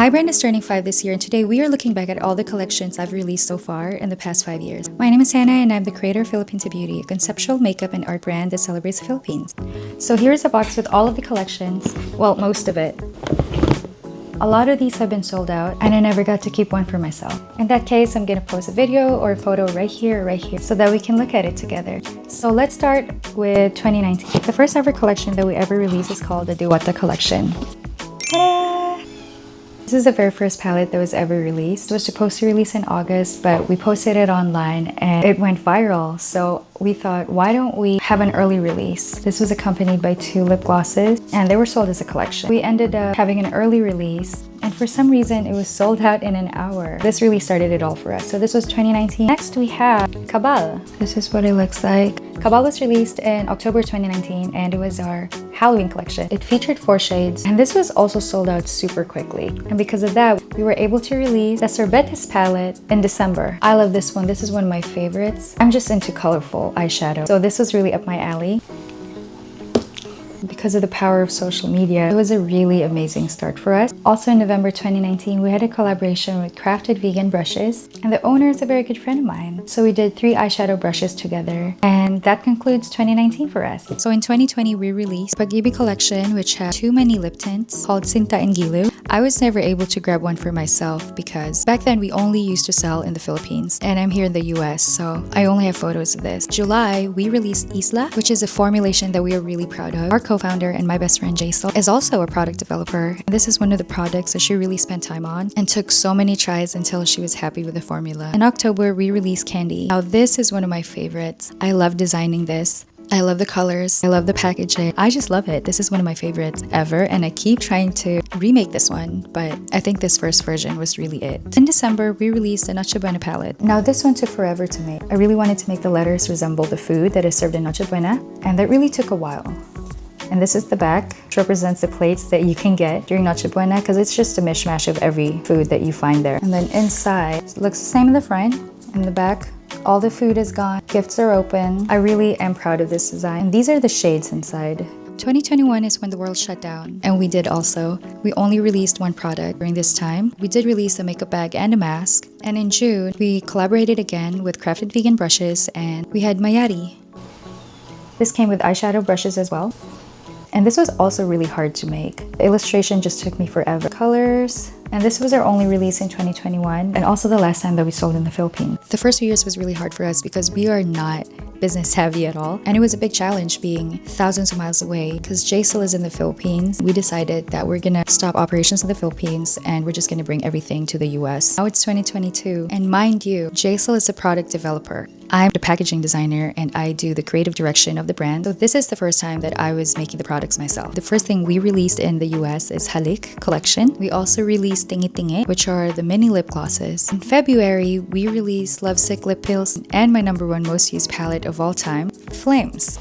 My brand is turning 5 this year, and today we are looking back at all the collections I've released so far in the past 5 years. My name is Hannah, and I'm the creator of Filipinta Beauty, a conceptual makeup and art brand that celebrates the Philippines. So here's a box with all of the collections, well, most of it. A lot of these have been sold out, and I never got to keep one for myself. In that case, I'm gonna post a video or a photo right here, so that we can look at it together. So let's start with 2019. The first ever collection that we ever released is called the Diwata collection. Ta-da! This is the very first palette that was ever released. It was supposed to release in August, but we posted it online and it went viral. So we thought, why don't we have an early release? This was accompanied by 2 lip glosses and they were sold as a collection. We ended up having an early release, and for some reason it was sold out in an hour. This really started it all for us. So this was 2019. Next we have Cabal. This is what it looks like. Cabal was released in October 2019 and it was our Halloween collection. It featured 4 shades and this was also sold out super quickly. And because of that, we were able to release the Sorbetes palette in December. I love this one. This is one of my favorites. I'm just into colorful eyeshadow, so this was really up my alley. Because of the power of social media, it was a really amazing start for us. Also in November 2019, we had a collaboration with Crafted Vegan Brushes, and the owner is a very good friend of mine. So we did 3 eyeshadow brushes together, and that concludes 2019 for us. So in 2020, we released Pag-ibig collection, which had 2 mini lip tints called Sinta and Gilu. I was never able to grab one for myself because back then we only used to sell in the Philippines, and I'm here in the US, so I only have photos of this. July, we released Isla, which is a formulation that we are really proud of. Our co-founder and my best friend Jaisal is also a product developer. And this is one of the products that she really spent time on and took so many tries until she was happy with the formula. In October, we released Candy. Now this is one of my favorites. I love designing this. I love the colors. I love the packaging. I just love it. This is one of my favorites ever, and I keep trying to remake this one, but I think this first version was really it. In December, we released the Noche Buena palette. Now this one took forever to make. I really wanted to make the letters resemble the food that is served in Noche Buena, and that really took a while. And this is the back, which represents the plates that you can get during Noche Buena because it's just a mishmash of every food that you find there. And then inside, it looks the same in the front. In the back, all the food is gone, gifts are open. I really am proud of this design. And these are the shades inside. 2021 is when the world shut down, and we did also. We only released 1 product during this time. We did release a makeup bag and a mask. And in June, we collaborated again with Crafted Vegan Brushes, and we had Mayari. This came with eyeshadow brushes as well. And this was also really hard to make. The illustration just took me forever. Colors. And this was our only release in 2021 and also the last time that we sold in the Philippines. The first few years was really hard for us because we are not business savvy at all. And it was a big challenge being thousands of miles away because Jaisal is in the Philippines. We decided that we're gonna stop operations in the Philippines and we're just gonna bring everything to the US. Now it's 2022. And mind you, Jaisal is a product developer. I'm the packaging designer and I do the creative direction of the brand. So this is the first time that I was making the products myself. The first thing we released in the US is Halik collection. We also released Tingi Tingi, which are the mini lip glosses. In February, we released Lovesick lip pills and my #1 most used palette of all time, Flames.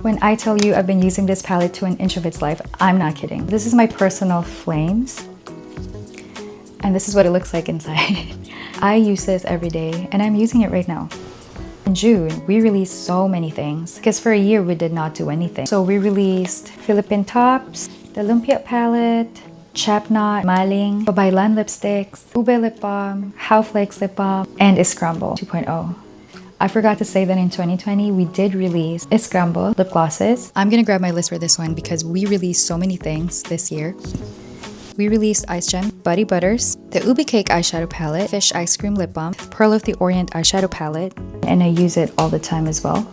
When I tell you I've been using this palette to an inch of its life, I'm not kidding. This is my personal Flames. And this is what it looks like inside. I use this every day and I'm using it right now. In June, we released so many things because for a year we did not do anything. So we released Philippine Tops, the Lumpia palette, Chapnut, Maling, Babaylan lipsticks, Ube lip balm, How Flakes lip balm, and Iscramble 2.0. I forgot to say that in 2020, we did release Iscramble lip glosses. I'm gonna grab my list for this one because we released so many things this year. We released Ice Gem, Buddy Butters, the Ubi Cake eyeshadow palette, Fish Ice Cream lip balm, Pearl of the Orient eyeshadow palette, and I use it all the time as well.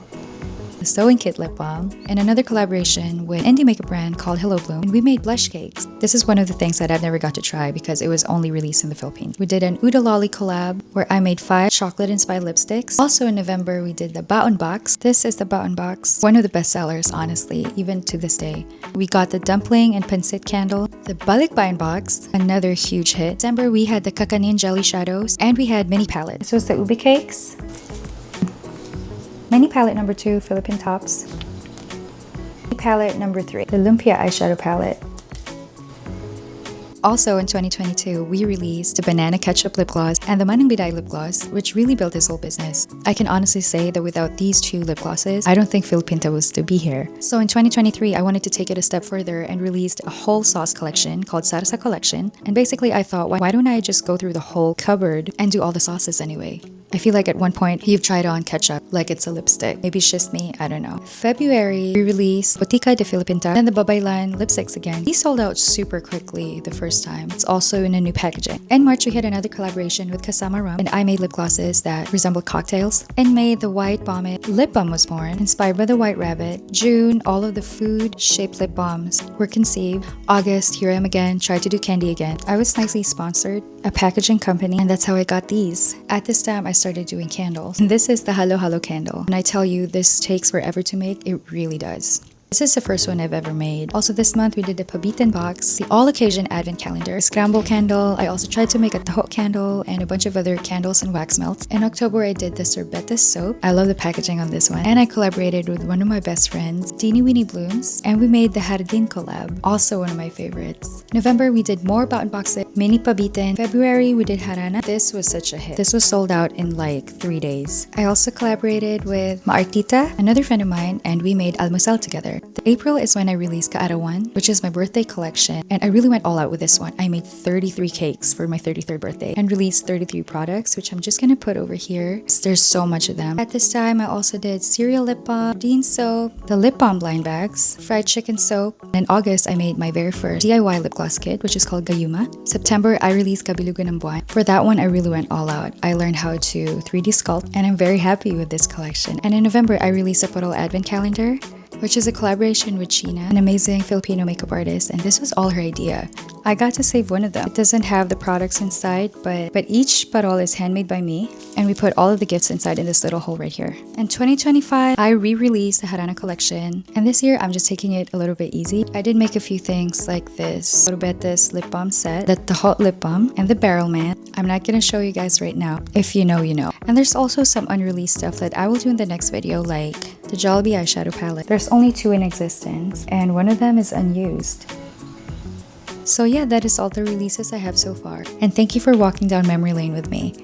The Sewing Kit lip balm, and another collaboration with indie makeup brand called Hello Bloom, and we made blush cakes. This is one of the things that I've never got to try because it was only released in the Philippines. We did an Uda Lolly collab where I made 5 chocolate-inspired lipsticks. Also in November, we did the Baon Box. This is the Baon Box, one of the best sellers, honestly, even to this day. We got the Dumpling and Pancit candle, the Balikbayan Box, another huge hit. December, we had the Kakanin Jelly Shadows, and we had mini palettes. This was the Ubi Cakes. Mini palette #2, Philippine Tops. Palette #3, the Lumpia eyeshadow palette. Also in 2022, we released the banana ketchup lip gloss and the Manang Biday lip gloss, which really built his whole business. I can honestly say that without these two lip glosses, I don't think Filipinta was to be here. So in 2023, I wanted to take it a step further and released a whole sauce collection called Sarsa Collection. And basically I thought, why don't I just go through the whole cupboard and do all the sauces anyway? I feel like at one point you've tried on ketchup like it's a lipstick. Maybe it's just me, I don't know. February, we released Botica de Filipinta and the Babaylan lipsticks again. These sold out super quickly the first time. It's also in a new packaging. In March, we had another collaboration with Kasama Rum, and I made lip glosses that resemble cocktails. In May, the White Vomit lip balm was born, inspired by the White Rabbit. June, all of the food-shaped lip balms were conceived. August, here I am again, tried to do candy again. I was nicely sponsored, a packaging company, and that's how I got these. At this time, I started doing candles. And this is the Halo Halo candle. And I tell you, this takes forever to make. It really does. This is the first one I've ever made. Also this month we did the Pabitan box, the all occasion advent calendar, scramble candle. I also tried to make a taho candle and a bunch of other candles and wax melts. In October I did the sorbetes soap. I love the packaging on this one. And I collaborated with one of my best friends, Teeny Weeny Blooms, and we made the Hardin collab, also one of my favorites. November we did more button boxes, mini Pabitan. February we did Harana. This was such a hit. This was sold out in like 3 days. I also collaborated with Maartita, another friend of mine, and we made almusal together. April is when I released Kaarawan, which is my birthday collection, and I really went all out with this one. I made 33 cakes for my 33rd birthday and released 33 products, which I'm just gonna put over here. There's so much of them. At this time, I also did cereal lip balm, Dean soap, the lip balm blind bags, fried chicken soap. In August, I made my very first DIY lip gloss kit, which is called Gayuma. September, I released Kabilugan ng Buwan. For that one, I really went all out. I learned how to 3D sculpt, and I'm very happy with this collection. And in November, I released a Portal Advent Calendar, which is a collaboration with Sheena, an amazing Filipino makeup artist, and this was all her idea. I got to save one of them. It doesn't have the products inside, but each parol is handmade by me, and we put all of the gifts inside in this little hole right here. In 2025, I re-released the Harana collection, and this year I'm just taking it a little bit easy. I did make a few things like this Sorbetes lip balm set, the hot lip balm, and the Barrel Man. I'm not gonna show you guys right now. If you know, you know. And there's also some unreleased stuff that I will do in the next video, like the Jollibee eyeshadow palette. There's only 2 in existence, and one of them is unused. So yeah, that is all the releases I have so far. And thank you for walking down memory lane with me.